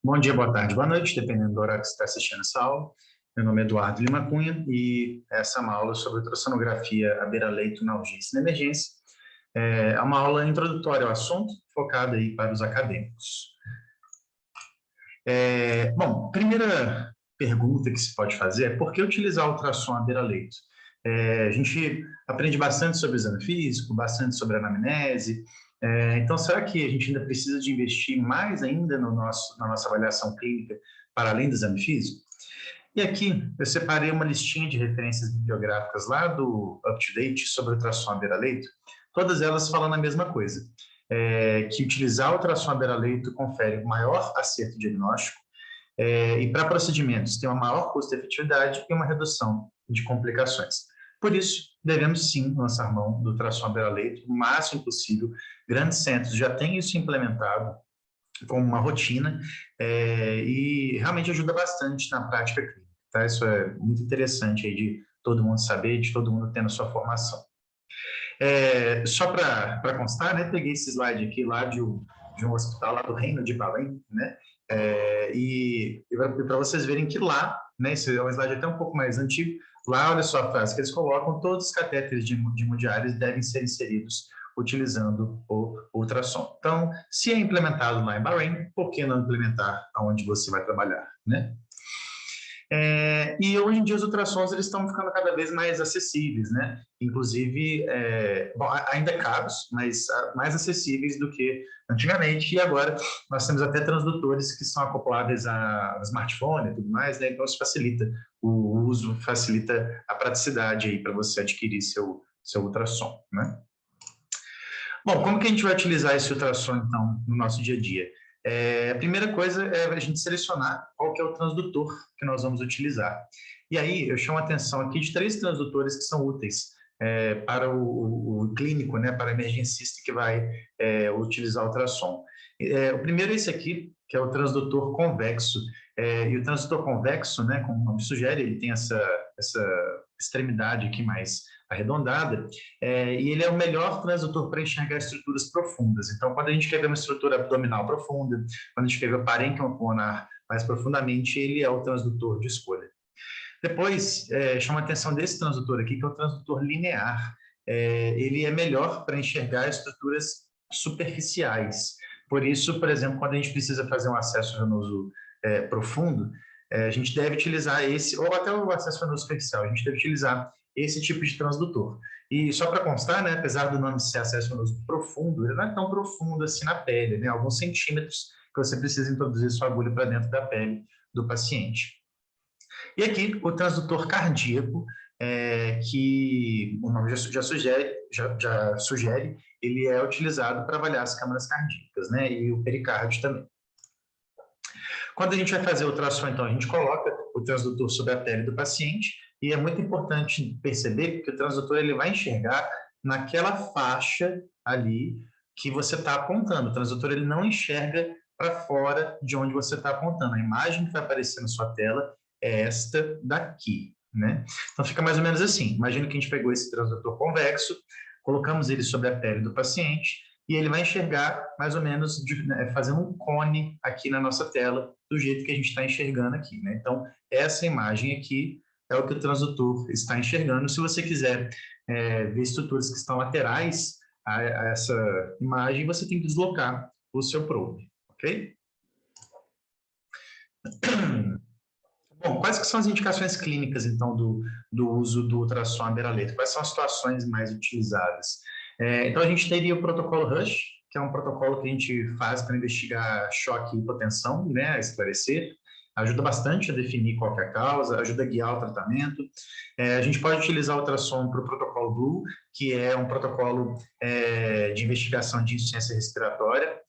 Bom dia, boa tarde, boa noite, dependendo do horário que você está assistindo essa aula. Meu nome é Eduardo Lima Cunha e essa é uma aula sobre ultrassonografia à beira-leito na urgência e na emergência. É uma aula introdutória ao assunto, focada aí para os acadêmicos. Bom, primeira pergunta que se pode fazer é por que utilizar ultrassom à beira-leito? A gente aprende bastante sobre exame físico, bastante sobre anamnese. Então, será que a gente ainda precisa de investir mais ainda na nossa avaliação clínica para além do exame físico? E aqui eu separei uma listinha de referências bibliográficas lá do UpToDate sobre ultrassom à beira-leito, todas elas falando a mesma coisa, que utilizar o ultrassom à beira-leito confere maior acerto diagnóstico, e para procedimentos tem uma maior custo-efetividade e uma redução de complicações. Por isso, devemos sim lançar mão do ultrassom à beira-leito o máximo possível. Grandes centros já têm isso implementado como uma rotina, e realmente ajuda bastante na prática clínica. Tá? Isso é muito interessante aí de todo mundo saber, de todo mundo tendo sua formação. Só para constar, né, peguei esse slide aqui lá de um hospital lá do Reino de Belém, né, e para vocês verem que lá, né, esse é um slide até um pouco mais antigo, lá, olha só a frase que eles colocam: todos os catéteres de hemodiálise devem ser inseridos utilizando o ultrassom. Então, se é implementado lá em Bahrein, por que não implementar aonde você vai trabalhar, né? E hoje em dia os ultrassons eles estão ficando cada vez mais acessíveis, né? Inclusive, bom, ainda caros, mas mais acessíveis do que antigamente. E agora nós temos até transdutores que são acopláveis a smartphone e tudo mais, né? Então isso facilita o uso, facilita a praticidade aí para você adquirir seu ultrassom, né? Bom, como que a gente vai utilizar esse ultrassom, então, no nosso dia a dia? A primeira coisa é a gente selecionar qual que é o transdutor que nós vamos utilizar. E aí, eu chamo a atenção aqui de 3 transdutores que são úteis para o clínico, né, para o emergencista que vai utilizar o ultrassom. O primeiro é esse aqui, que é o transdutor convexo. E o transdutor convexo, né, como o nome sugere, ele tem essa extremidade aqui mais arredondada, e ele é o melhor transdutor para enxergar estruturas profundas. Então, quando a gente quer ver uma estrutura abdominal profunda, quando a gente quer ver o parênquima pulmonar mais profundamente, ele é o transdutor de escolha. Depois, chama a atenção desse transdutor aqui, que é o transdutor linear. Ele é melhor para enxergar estruturas superficiais. Por isso, por exemplo, quando a gente precisa fazer um acesso venoso profundo, a gente deve utilizar esse, ou até o acesso venoso superficial, a gente deve utilizar esse tipo de transdutor. E só para constar, né, apesar do nome ser acesso venoso profundo, ele não é tão profundo assim na pele, né, alguns centímetros que você precisa introduzir sua agulha para dentro da pele do paciente. E aqui o transdutor cardíaco, que o nome já sugere, ele é utilizado para avaliar as câmaras cardíacas, né, e o pericárdio também. Quando a gente vai fazer o ultrassom, então, a gente coloca o transdutor sobre a pele do paciente, e é muito importante perceber que o transdutor ele vai enxergar naquela faixa ali que você está apontando. O transdutor ele não enxerga para fora de onde você está apontando. A imagem que vai aparecer na sua tela é esta daqui, né? Então fica mais ou menos assim. Imagina que a gente pegou esse transdutor convexo, colocamos ele sobre a pele do paciente e ele vai enxergar mais ou menos fazendo um cone aqui na nossa tela, do jeito que a gente está enxergando aqui, né? Então essa imagem aqui é o que o transdutor está enxergando. Se você quiser ver estruturas que estão laterais a essa imagem, você tem que deslocar o seu probe, ok? Bom, quais que são as indicações clínicas, então, do uso do ultrassom à beira-leito? Quais são as situações mais utilizadas? Então, a gente teria o protocolo RUSH, que é um protocolo que a gente faz para investigar choque e hipotensão, né, a esclarecer. Ajuda bastante a definir qual é a causa, ajuda a guiar o tratamento. A gente pode utilizar o ultrassom para o protocolo Blue, que é um protocolo de investigação de insuficiência respiratória.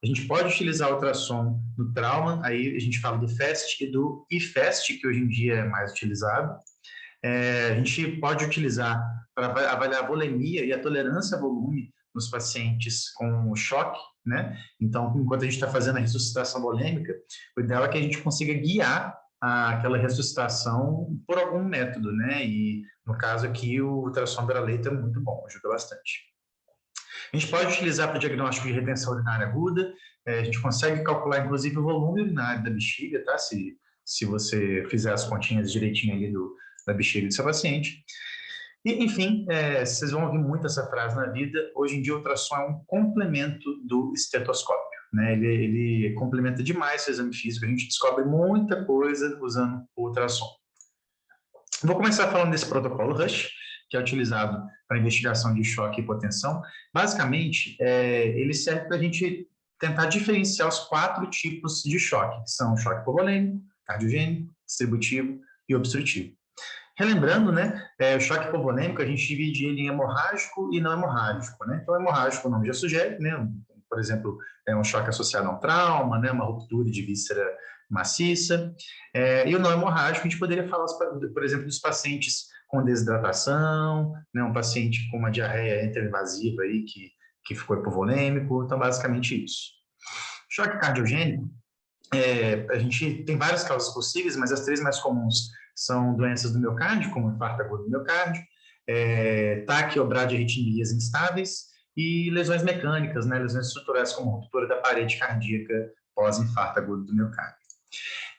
A gente pode utilizar o ultrassom no trauma, aí a gente fala do FAST e do IFAST, que hoje em dia é mais utilizado. A gente pode utilizar para avaliar a volemia e a tolerância a volume nos pacientes com choque, né? Então, enquanto a gente está fazendo a ressuscitação volêmica, o ideal é que a gente consiga guiar aquela ressuscitação por algum método, né? E, no caso aqui, o ultrassom beira-leito é muito bom, ajuda bastante. A gente pode utilizar para o diagnóstico de retenção urinária aguda, a gente consegue calcular, inclusive, o volume urinário da bexiga, tá? Se você fizer as continhas direitinho ali da bexiga do seu paciente. E, enfim, vocês vão ouvir muito essa frase na vida. Hoje em dia, o ultrassom é um complemento do estetoscópio, né? Ele complementa demais o exame físico. A gente descobre muita coisa usando o ultrassom. Vou começar falando desse protocolo RUSH, que é utilizado para investigação de choque e hipotensão. Basicamente, ele serve para a gente tentar diferenciar os 4 tipos de choque, que são o choque hipovolêmico, cardiogênico, distributivo e obstrutivo. Relembrando, né, o choque hipovolêmico, a gente divide ele em hemorrágico e não hemorrágico, né? Então, hemorrágico, o nome já sugere, né? Por exemplo, é um choque associado a um trauma, né? Uma ruptura de víscera maciça. E o não hemorrágico, a gente poderia falar, por exemplo, dos pacientes com desidratação, né? Um paciente com uma diarreia enteroinvasiva aí que ficou hipovolêmico. Então, basicamente isso. Choque cardiogênico, a gente tem várias causas possíveis, mas as 3 mais comuns são doenças do miocárdio, como infarto agudo do miocárdio, TAC ou bradiarritmias instáveis e lesões mecânicas, né, lesões estruturais como ruptura da parede cardíaca pós-infarto agudo do miocárdio.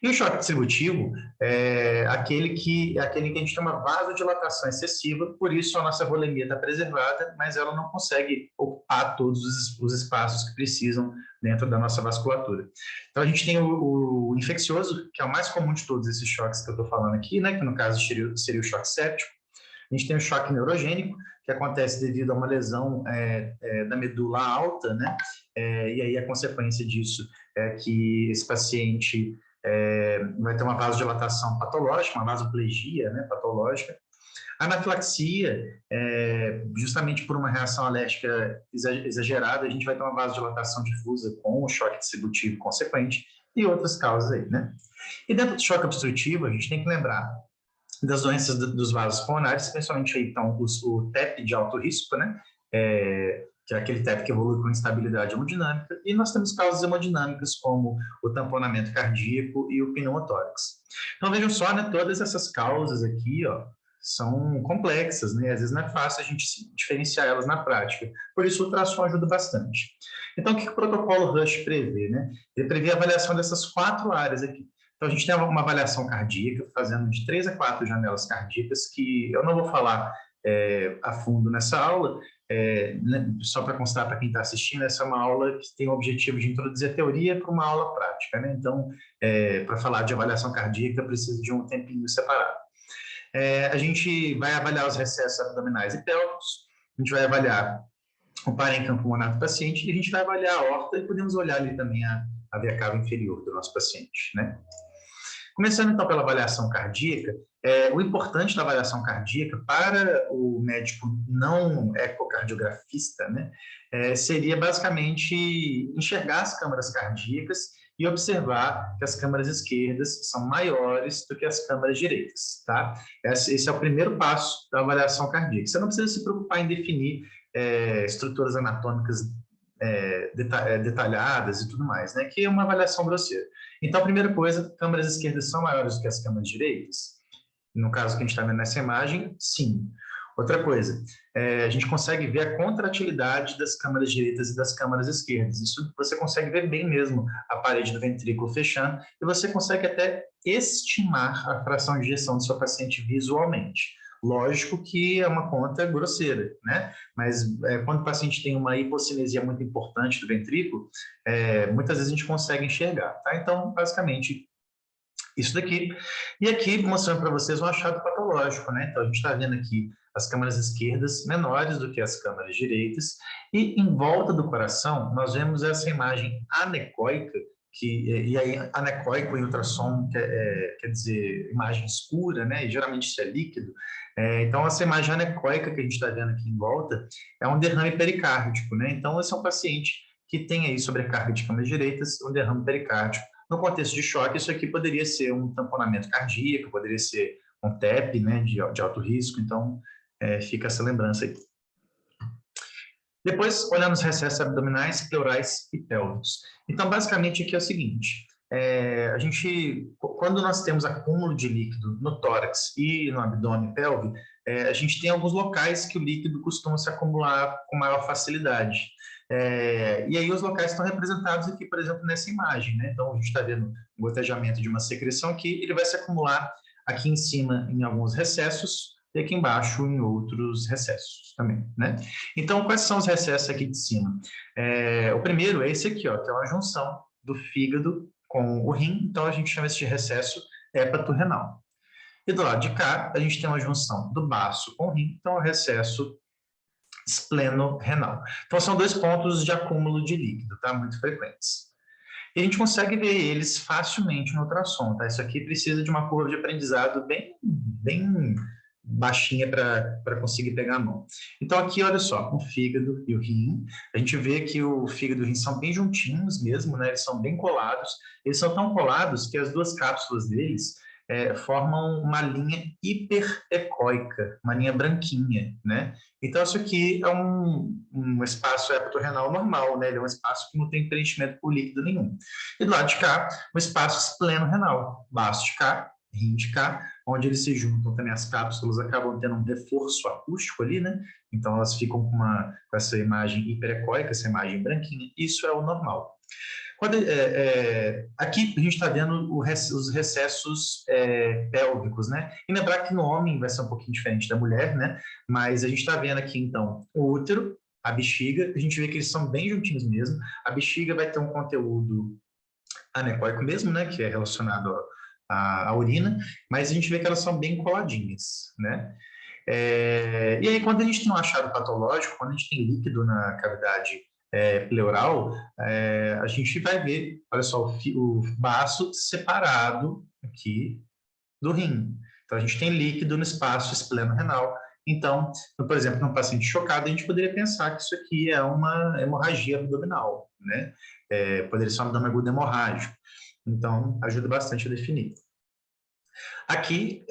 E o choque distributivo é aquele que a gente tem uma vasodilatação excessiva, por isso a nossa volemia está preservada, mas ela não consegue ocupar todos os espaços que precisam dentro da nossa vasculatura. Então a gente tem o infeccioso, que é o mais comum de todos esses choques que eu estou falando aqui, né, que no caso seria o choque séptico. A gente tem o choque neurogênico, que acontece devido a uma lesão da medula alta, né? E aí a consequência disso é que esse paciente vai ter uma vasodilatação patológica, uma vasoplegia, né, patológica. A anafilaxia, justamente por uma reação alérgica exagerada, a gente vai ter uma vasodilatação difusa com o choque distributivo consequente e outras causas aí, né? E dentro do choque obstrutivo, a gente tem que lembrar das doenças dos vasos pulmonares, principalmente aí, então, o TEP de alto risco, né? Que é aquele TEP que evolui com instabilidade hemodinâmica, e nós temos causas hemodinâmicas como o tamponamento cardíaco e o pneumotórax. Então, vejam só, né, todas essas causas aqui, ó, são complexas, né? Às vezes não é fácil a gente diferenciar elas na prática, por isso o ultrassom ajuda bastante. Então, o que o protocolo RUSH prevê, né? Ele prevê a avaliação dessas 4 áreas aqui. Então, a gente tem uma avaliação cardíaca, fazendo de 3 a 4 janelas cardíacas, que eu não vou falar a fundo nessa aula, né, só para constar para quem está assistindo, essa é uma aula que tem o objetivo de introduzir a teoria para uma aula prática, né? Então, para falar de avaliação cardíaca, precisa de um tempinho separado. A gente vai avaliar os recessos abdominais e pélvicos, a gente vai avaliar o parênquima pulmonar do paciente e a gente vai avaliar a aorta e podemos olhar ali também a veia cava inferior do nosso paciente, né? Começando então pela avaliação cardíaca, o importante da avaliação cardíaca para o médico não ecocardiografista, né, seria basicamente enxergar as câmaras cardíacas e observar que as câmaras esquerdas são maiores do que as câmaras direitas, tá? Esse é o primeiro passo da avaliação cardíaca. Você não precisa se preocupar em definir estruturas anatômicas detalhadas e tudo mais, né? Que é uma avaliação grosseira. Então, a primeira coisa, câmaras esquerdas são maiores do que as câmaras direitas? No caso que a gente está vendo nessa imagem, sim. Outra coisa, a gente consegue ver a contratilidade das câmaras direitas e das câmaras esquerdas. Isso você consegue ver bem mesmo a parede do ventrículo fechando e você consegue até estimar a fração de ejeção do seu paciente visualmente. Lógico que é uma conta grosseira, né? Mas quando o paciente tem uma hipocinesia muito importante do ventrículo, muitas vezes a gente consegue enxergar, tá? Então, basicamente, isso daqui. E aqui, mostrando para vocês um achado patológico, né? Então, a gente está vendo aqui as câmaras esquerdas menores do que as câmaras direitas, e em volta do coração, nós vemos essa imagem anecoica, e aí anecoico em ultrassom quer dizer imagem escura, né? E geralmente isso é líquido. Então, essa imagem anecoica que a gente está vendo aqui em volta é um derrame pericárdico, né? Então, esse é um paciente que tem aí sobrecarga de câmaras direitas, um derrame pericárdico. No contexto de choque, isso aqui poderia ser um tamponamento cardíaco, poderia ser um TEP, né, de alto risco, então fica essa lembrança aí. Depois, olhando os recessos abdominais, pleurais e pélvicos. Então, basicamente, aqui é o seguinte, quando nós temos acúmulo de líquido no tórax e no abdômen e pelve, a gente tem alguns locais que o líquido costuma se acumular com maior facilidade. E aí os locais estão representados aqui, por exemplo, nessa imagem, né? Então, a gente está vendo o gotejamento de uma secreção aqui, ele vai se acumular aqui em cima em alguns recessos e aqui embaixo em outros recessos também, né? Então, quais são os recessos aqui de cima? O primeiro é esse aqui, ó, que é uma junção do fígado com o rim, então a gente chama esse de recesso hepato-renal. E do lado de cá, a gente tem uma junção do baço com o rim, então é o recesso espleno-renal. Então, são dois pontos de acúmulo de líquido, tá? Muito frequentes. E a gente consegue ver eles facilmente no ultrassom, tá? Isso aqui precisa de uma curva de aprendizado bem baixinha para conseguir pegar a mão. Então, aqui, olha só, o fígado e o rim. A gente vê que o fígado e o rim são bem juntinhos mesmo, né? Eles são bem colados. Eles são tão colados que as duas cápsulas deles formam uma linha hiperecóica, uma linha branquinha, né? Então, isso aqui é um espaço hepatorrenal normal, né? Ele é um espaço que não tem preenchimento por líquido nenhum. E do lado de cá, um espaço espleno-renal, baço de cá, rim de cá, onde eles se juntam também, as cápsulas acabam tendo um reforço acústico ali, né? Então, elas ficam com essa imagem hiperecóica, essa imagem branquinha. Isso é o normal. Aqui a gente está vendo os recessos pélvicos, né? E lembrar que no homem vai ser um pouquinho diferente da mulher, né? Mas a gente está vendo aqui, então, o útero, a bexiga, a gente vê que eles são bem juntinhos mesmo. A bexiga vai ter um conteúdo anecoico mesmo, né? Que é relacionado à urina, mas a gente vê que elas são bem coladinhas, né? E aí, quando a gente tem um achado patológico, quando a gente tem líquido na cavidade pleural, a gente vai ver, olha só, o baço separado aqui do rim. Então, a gente tem líquido no espaço espleno-renal. Então, por exemplo, num paciente chocado, a gente poderia pensar que isso aqui é uma hemorragia abdominal, né? Poderia ser um abdômen agudo hemorrágico. Então, ajuda bastante a definir. Aqui,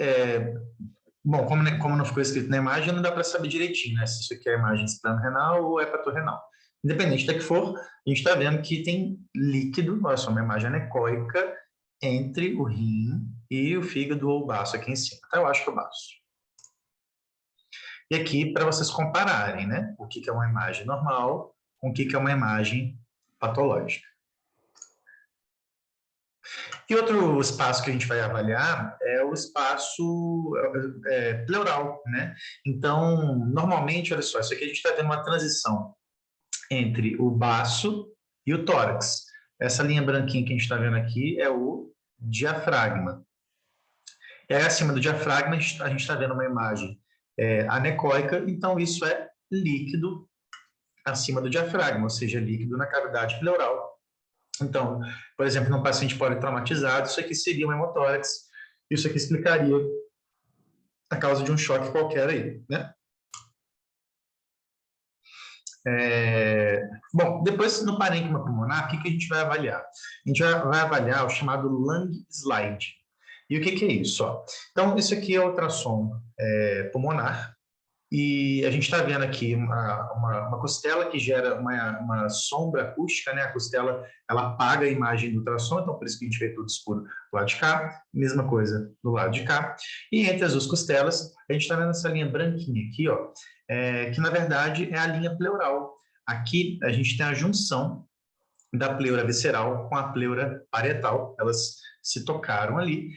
bom, como não ficou escrito na imagem, não dá para saber direitinho, né? Se isso aqui é imagem espleno-renal ou hepatorrenal. Independente da que for, a gente está vendo que tem líquido, olha só, uma imagem anecoica entre o rim e o fígado ou o baço aqui em cima. Então, eu acho que é o baço. E aqui, para vocês compararem, né? O que é uma imagem normal com o que é uma imagem patológica. E outro espaço que a gente vai avaliar é o espaço pleural, né? Então, normalmente, olha só, isso aqui a gente está vendo uma transição entre o baço e o tórax. Essa linha branquinha que a gente está vendo aqui é o diafragma. E aí, acima do diafragma, a gente está vendo uma imagem anecoica, então isso é líquido acima do diafragma, ou seja, líquido na cavidade pleural. Então, por exemplo, num paciente politraumatizado, isso aqui seria um hemotórax, isso aqui explicaria a causa de um choque qualquer aí, né? Bom, depois no parênquima pulmonar, o que a gente vai avaliar? A gente vai avaliar o chamado lung slide. E o que é isso? Ó? Então, isso aqui é ultrassom pulmonar, e a gente está vendo aqui uma costela que gera uma sombra acústica, né? A costela, ela apaga a imagem do ultrassom, então por isso que a gente vê tudo escuro do lado de cá, mesma coisa do lado de cá. E entre as duas costelas, a gente está vendo essa linha branquinha aqui, ó, que na verdade é a linha pleural. Aqui a gente tem a junção da pleura visceral com a pleura parietal, elas se tocaram ali,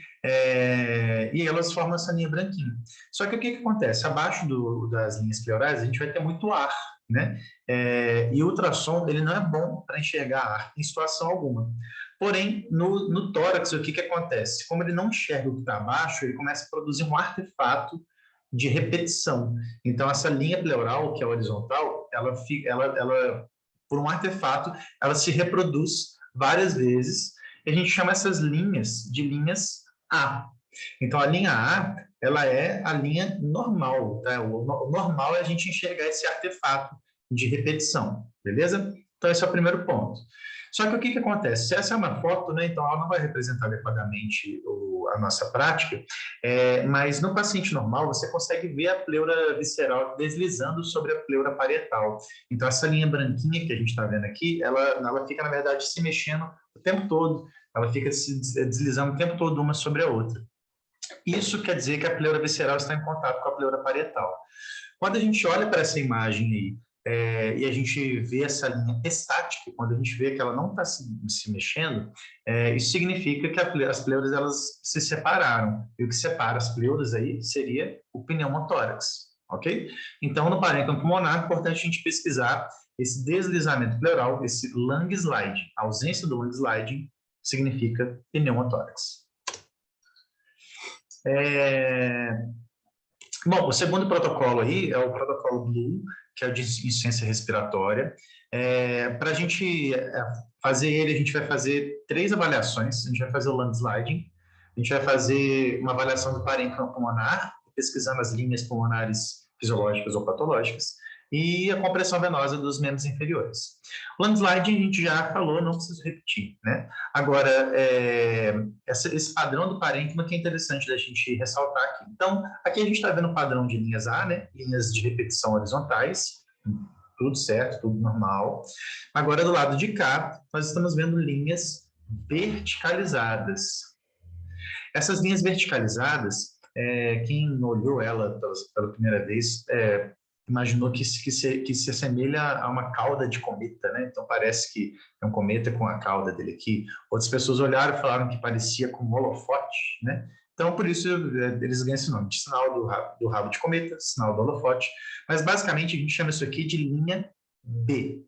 e elas formam essa linha branquinha. Só que o que acontece? Abaixo das linhas pleurais, a gente vai ter muito ar, né? E o ultrassom, ele não é bom para enxergar ar em situação alguma. Porém, no tórax, o que acontece? Como ele não enxerga o que está abaixo, ele começa a produzir um artefato de repetição. Então, essa linha pleural, que é horizontal, ela por um artefato, ela se reproduz várias vezes, e a gente chama essas linhas de linhas A. Então, a linha A, ela é a linha normal, tá? O normal é a gente enxergar esse artefato de repetição, beleza? Então, esse é o primeiro ponto. Só que o que acontece? Se essa é uma foto, né, então ela não vai representar adequadamente a nossa prática, mas no paciente normal você consegue ver a pleura visceral deslizando sobre a pleura parietal. Então essa linha branquinha que a gente está vendo aqui, ela fica na verdade se mexendo o tempo todo, ela fica se deslizando o tempo todo uma sobre a outra. Isso quer dizer que a pleura visceral está em contato com a pleura parietal. Quando a gente olha para essa imagem aí, e a gente vê essa linha estática, quando a gente vê que ela não está se mexendo, isso significa que as pleuras elas se separaram. E o que separa as pleuras aí seria o pneumotórax, ok? Então, no parênquima pulmonar, é importante a gente pesquisar esse deslizamento pleural, esse lung slide. A ausência do lung slide significa pneumotórax. Bom, o segundo protocolo aí é o protocolo Blue, que é o de insuficiência respiratória. Para a gente fazer ele, a gente vai fazer 3 avaliações. A gente vai fazer o lung sliding, a gente vai fazer uma avaliação do parênquima pulmonar, pesquisando as linhas pulmonares fisiológicas ou patológicas, e a compressão venosa dos membros inferiores. O lung sliding a gente já falou, não preciso repetir, né? Agora, esse padrão do parênquima que é interessante da gente ressaltar aqui. Então, aqui a gente está vendo o padrão de linhas A, né? Linhas de repetição horizontais, tudo certo, tudo normal. Agora, do lado de cá, nós estamos vendo linhas verticalizadas. Essas linhas verticalizadas, quem olhou ela pela primeira vez, imaginou que se assemelha a uma cauda de cometa, né? Então parece que é um cometa com a cauda dele aqui. Outras pessoas olharam e falaram que parecia com um holofote, né? Então por isso eles ganham esse nome de sinal do rabo de cometa, sinal do holofote. Mas basicamente a gente chama isso aqui de linha B.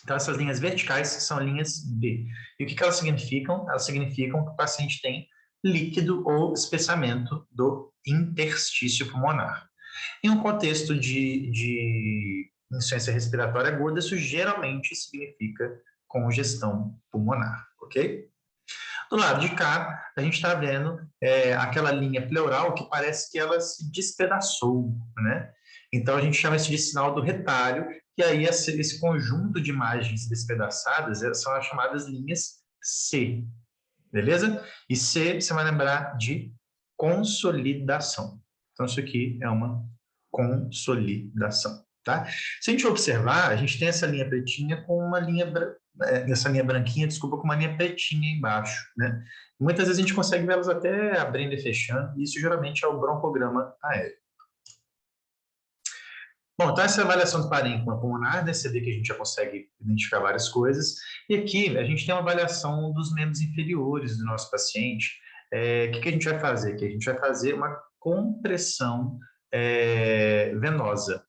Então essas linhas verticais são linhas B. E o que elas significam? Elas significam que o paciente tem líquido ou espessamento do interstício pulmonar. Em um contexto de insuficiência respiratória aguda, isso geralmente significa congestão pulmonar, ok? Do lado de cá, a gente está vendo aquela linha pleural que parece que ela se despedaçou, né? Então, a gente chama isso de sinal do retalho, e aí esse conjunto de imagens despedaçadas são as chamadas linhas C, beleza? E C, você vai lembrar de consolidação. Então, isso aqui é uma consolidação, tá? Se a gente observar, a gente tem essa linha pretinha com uma linha, essa linha branquinha, desculpa, com uma linha pretinha embaixo, né? Muitas vezes a gente consegue vê-las até abrindo e fechando, e isso geralmente é o broncograma aéreo. Bom, então essa é a avaliação do parênquima pulmonar, né? Você vê que a gente já consegue identificar várias coisas. E aqui a gente tem uma avaliação dos membros inferiores do nosso paciente. O que a gente vai fazer aqui? A gente vai fazer uma compressão venosa.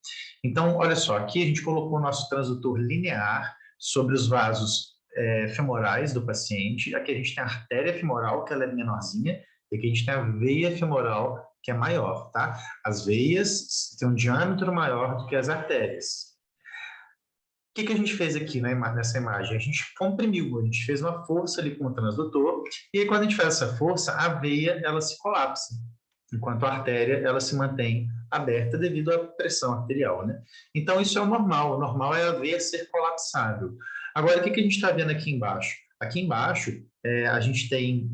Então, olha só, aqui a gente colocou o nosso transdutor linear sobre os vasos femorais do paciente. Aqui a gente tem a artéria femoral, que ela é menorzinha, e aqui a gente tem a veia femoral, que é maior, tá? As veias têm um diâmetro maior do que as artérias. O que a gente fez aqui nessa imagem? A gente comprimiu, a gente fez uma força ali com o transdutor, e aí, quando a gente faz essa força, a veia ela se colapsa, enquanto a artéria ela se mantém aberta devido à pressão arterial, né? Então, isso é o normal é a veia ser colapsável. Agora, o que a gente está vendo aqui embaixo? Aqui embaixo, a gente tem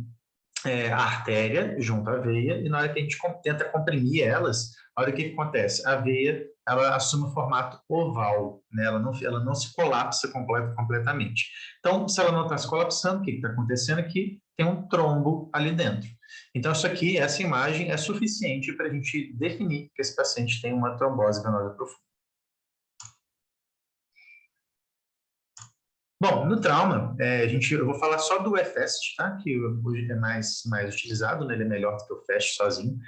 a artéria junto à veia, e na hora que a gente tenta comprimir elas, a hora que acontece? A veia ela assume o formato oval, né? Ela não se colapsa completamente. Então, se ela não está se colapsando, o que está acontecendo aqui? Tem um trombo ali dentro. Então, essa imagem é suficiente para a gente definir que esse paciente tem uma trombose venosa profunda. Bom, no trauma, eu vou falar só do EFEST, tá? Que hoje é mais utilizado, né? Ele é melhor do que o FEST sozinho.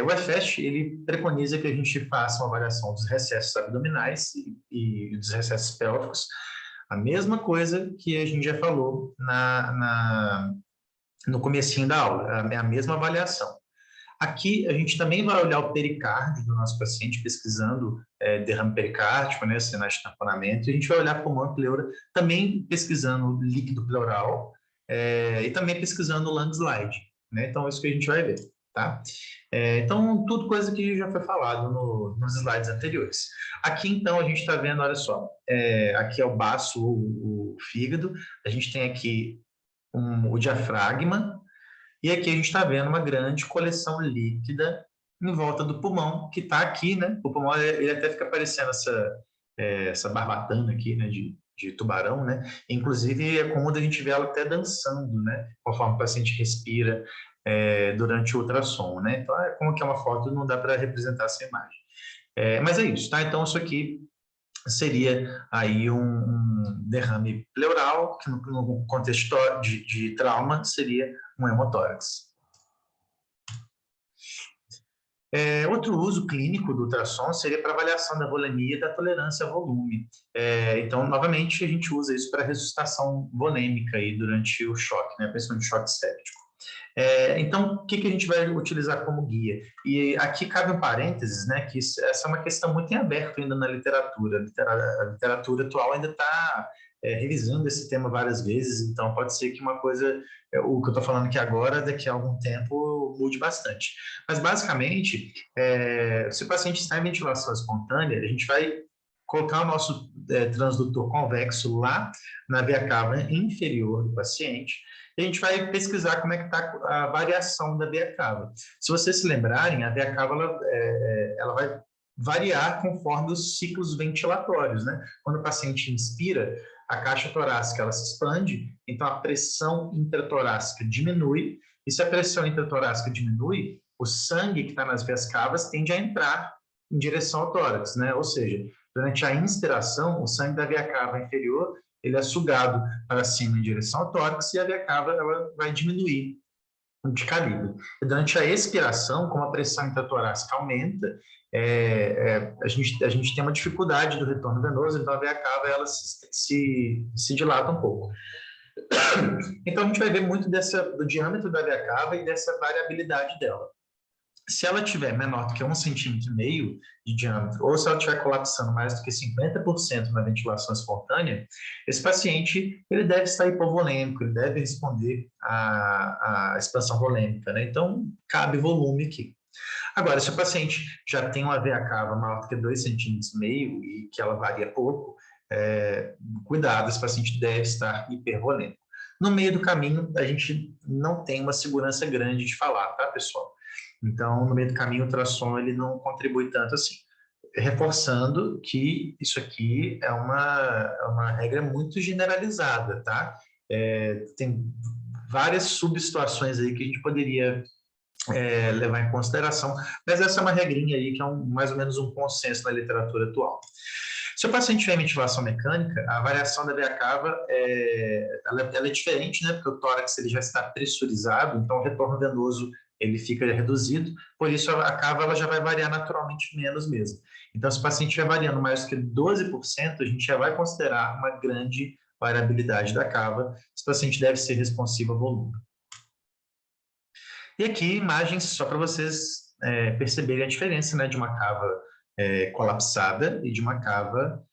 O EFEST, ele preconiza que a gente faça uma avaliação dos recessos abdominais e dos recessos pélvicos, a mesma coisa que a gente já falou no comecinho da aula, a mesma avaliação. Aqui, a gente também vai olhar o pericárdio do nosso paciente, pesquisando derrame pericárdico, né, sinais de tamponamento, e a gente vai olhar pulmão e pleura, também pesquisando líquido pleural, e também pesquisando o lung slide, né? Então, é isso que a gente vai ver, tá? Então, tudo coisa que já foi falado nos slides anteriores. Aqui, então, a gente está vendo, olha só, aqui é o baço, o fígado, a gente tem aqui o diafragma, e aqui a gente está vendo uma grande coleção líquida em volta do pulmão, que está aqui, né? O pulmão, ele até fica parecendo essa barbatana aqui, né? De tubarão, né? Inclusive, é comum a gente ver ela até dançando, né? Conforme o paciente respira. durante o ultrassom, né? Então, como que é uma foto, não dá para representar essa imagem. Mas é isso, tá? Então, isso aqui seria aí um derrame pleural, que no contexto de trauma seria um hemotórax. Outro uso clínico do ultrassom seria para avaliação da volemia e da tolerância a volume. Então, novamente, a gente usa isso para ressuscitação volêmica aí durante o choque, né, principalmente choque séptico. Então, o que a gente vai utilizar como guia? E aqui cabe um parênteses, né, que essa é uma questão muito em aberto ainda na literatura. A literatura atual ainda está revisando esse tema várias vezes, então pode ser que uma coisa, o que eu estou falando aqui agora, daqui a algum tempo mude bastante. Mas, basicamente, se o paciente está em ventilação espontânea, a gente vai colocar o nosso transdutor convexo lá na veia cava inferior do paciente, e a gente vai pesquisar como é que está a variação da veia cava. Se vocês se lembrarem, a veia cava ela vai variar conforme os ciclos ventilatórios, né? Quando o paciente inspira, a caixa torácica ela se expande, então a pressão intratorácica diminui, e se a pressão intratorácica diminui, o sangue que está nas veias cavas tende a entrar em direção ao tórax, né? Ou seja, durante a inspiração, o sangue da veia cava inferior ele é sugado para cima em direção ao tórax e a veia cava ela vai diminuir de calibre. E durante a expiração, como a pressão intratorácica aumenta, a gente tem uma dificuldade do retorno venoso, então a veia cava ela se dilata um pouco. Então a gente vai ver muito do diâmetro da veia cava e dessa variabilidade dela. Se ela tiver menor do que 1,5 cm de diâmetro, ou se ela estiver colapsando mais do que 50% na ventilação espontânea, esse paciente ele deve estar hipovolêmico, ele deve responder à expansão volêmica, né? Então, cabe volume aqui. Agora, se o paciente já tem uma veia cava maior do que 2,5 cm e que ela varia pouco, cuidado, esse paciente deve estar hipervolêmico. No meio do caminho, a gente não tem uma segurança grande de falar, tá, pessoal? Então, no meio do caminho, o ultrassom ele não contribui tanto assim. Reforçando que isso aqui é uma regra muito generalizada, tá? Tem várias subsituações aí que a gente poderia levar em consideração, mas essa é uma regrinha aí que é mais ou menos um consenso na literatura atual. Se o paciente tiver ventilação mecânica, a variação da veia cava ela é diferente, né? Porque o tórax ele já está pressurizado, então o retorno venoso ele fica reduzido, por isso a cava ela já vai variar naturalmente menos mesmo. Então, se o paciente estiver variando mais do que 12%, a gente já vai considerar uma grande variabilidade da cava. Esse paciente deve ser responsivo a volume. E aqui, imagens só para vocês perceberem a diferença, né, de uma cava colapsada e de uma cava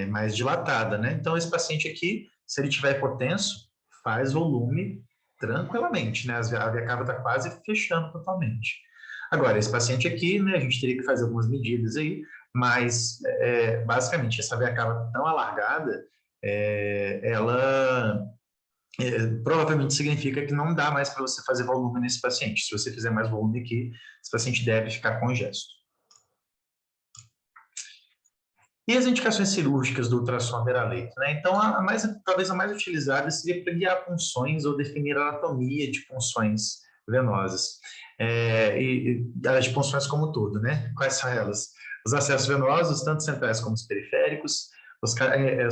mais dilatada, né? Então, esse paciente aqui, se ele tiver hipotenso, faz volume tranquilamente, né? A veia cava está quase fechando totalmente. Agora, esse paciente aqui, né, a gente teria que fazer algumas medidas aí, mas, basicamente, essa veia cava tão alargada, ela provavelmente significa que não dá mais para você fazer volume nesse paciente. Se você fizer mais volume aqui, esse paciente deve ficar congesto. E as indicações cirúrgicas do ultrassom à beira-leito, né? Então, talvez a mais utilizada seria para guiar punções ou definir a anatomia de punções venosas. E de punções como um todo, né? Quais são elas? Os acessos venosos, tanto centrais como os periféricos, os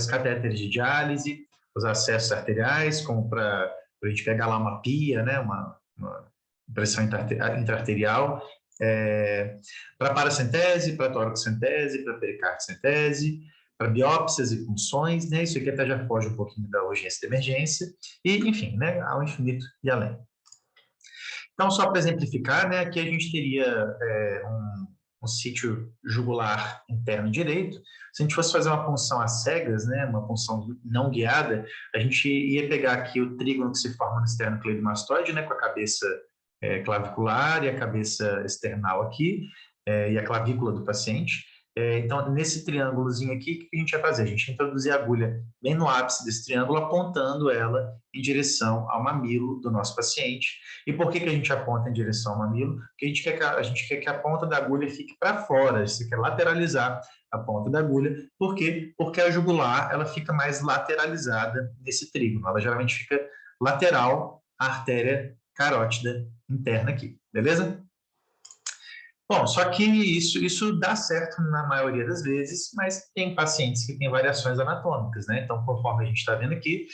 catéteres de diálise, os acessos arteriais, como para a gente pegar lá uma pia, né? Uma pressão intraarterial, para paracentese, para toracocentese, para pericardiocentese, para biópsias e punções, né? Isso aqui até já foge um pouquinho da urgência de emergência, e, enfim, né? Ao infinito e além. Então, só para exemplificar, né? Aqui a gente teria um sítio jugular interno direito. Se a gente fosse fazer uma punção às cegas, né? Uma punção não guiada, a gente ia pegar aqui o trígono que se forma no esternocleidomastoide, né? Com a cabeça clavicular e a cabeça external aqui, e a clavícula do paciente. Então, nesse triângulozinho aqui, o que a gente vai fazer? A gente vai introduzir a agulha bem no ápice desse triângulo, apontando ela em direção ao mamilo do nosso paciente. E por que a gente aponta em direção ao mamilo? Porque a gente quer que a ponta da agulha fique para fora, você quer lateralizar a ponta da agulha. Por quê? Porque a jugular ela fica mais lateralizada nesse trígono, ela geralmente fica lateral à artéria carótida interna aqui, beleza? Bom, só que isso dá certo na maioria das vezes, mas tem pacientes que têm variações anatômicas, né? Então, conforme a gente está vendo aqui,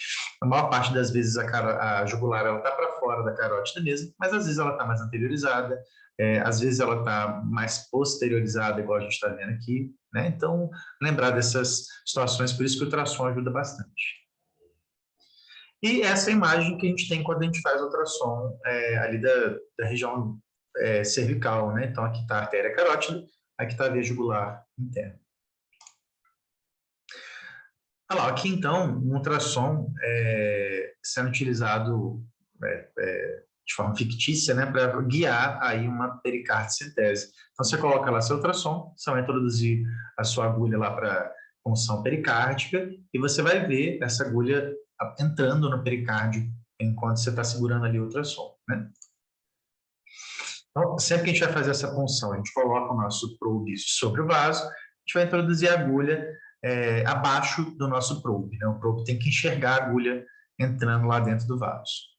a maior parte das vezes a jugular ela está para fora da carótida mesmo, mas às vezes ela está mais anteriorizada, às vezes ela está mais posteriorizada, igual a gente está vendo aqui, né? Então, lembrar dessas situações, por isso que o ultrassom ajuda bastante. E essa é a imagem que a gente tem quando a gente faz ultrassom ali da região cervical, né? Então, aqui está a artéria carótida, aqui está a veia jugular interna. Olha lá, aqui então, um ultrassom sendo utilizado de forma fictícia, né, para guiar aí uma pericardicentese. Então, você coloca lá seu ultrassom, você vai introduzir a sua agulha lá para punção pericárdica e você vai ver essa agulha entrando no pericárdio enquanto você está segurando ali o ultrassom, né? Então, sempre que a gente vai fazer essa punção, a gente coloca o nosso probe sobre o vaso, a gente vai introduzir a agulha abaixo do nosso probe, né? O probe tem que enxergar a agulha entrando lá dentro do vaso.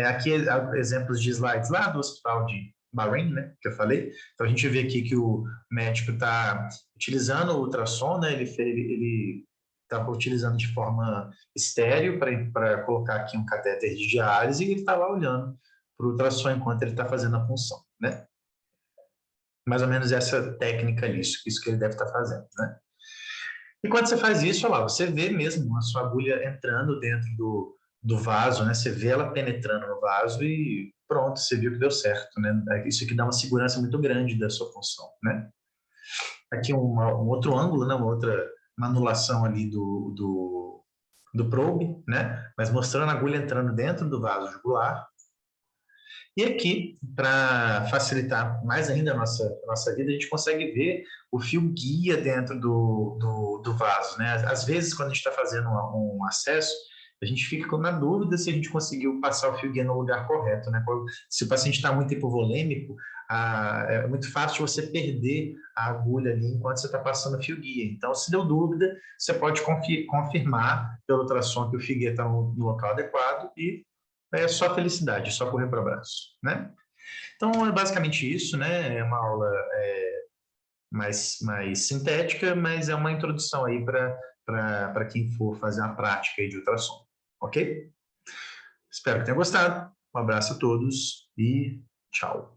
Aqui exemplos de slides lá do hospital de Bahrein, né, que eu falei. Então a gente vê aqui que o médico está utilizando o ultrassom, né, ele está utilizando de forma estéreo para colocar aqui um catéter de diálise e ele está lá olhando para o ultrassom enquanto ele está fazendo a punção, né? Mais ou menos essa técnica ali, isso que ele deve estar fazendo, né? E quando você faz isso, olha lá, você vê mesmo a sua agulha entrando dentro do vaso, né? Você vê ela penetrando no vaso e pronto, você viu que deu certo, né? Isso aqui dá uma segurança muito grande da sua função, né? Aqui um outro ângulo, né? Uma anulação ali do probe, né? Mas mostrando a agulha entrando dentro do vaso jugular. E aqui, para facilitar mais ainda a nossa vida, a gente consegue ver o fio guia dentro do vaso, né? Às vezes, quando a gente está fazendo um acesso, a gente fica na dúvida se a gente conseguiu passar o fio guia no lugar correto, né? Se o paciente está muito hipovolêmico, é muito fácil você perder a agulha ali enquanto você está passando o fio guia. Então, se deu dúvida, você pode confirmar pelo ultrassom que o fio guia está no local adequado e é só felicidade, só correr para o abraço, né? Então, é basicamente isso, né? É uma aula mais sintética, mas é uma introdução aí para quem for fazer a prática aí de ultrassom, ok? Espero que tenha gostado. Um abraço a todos e tchau.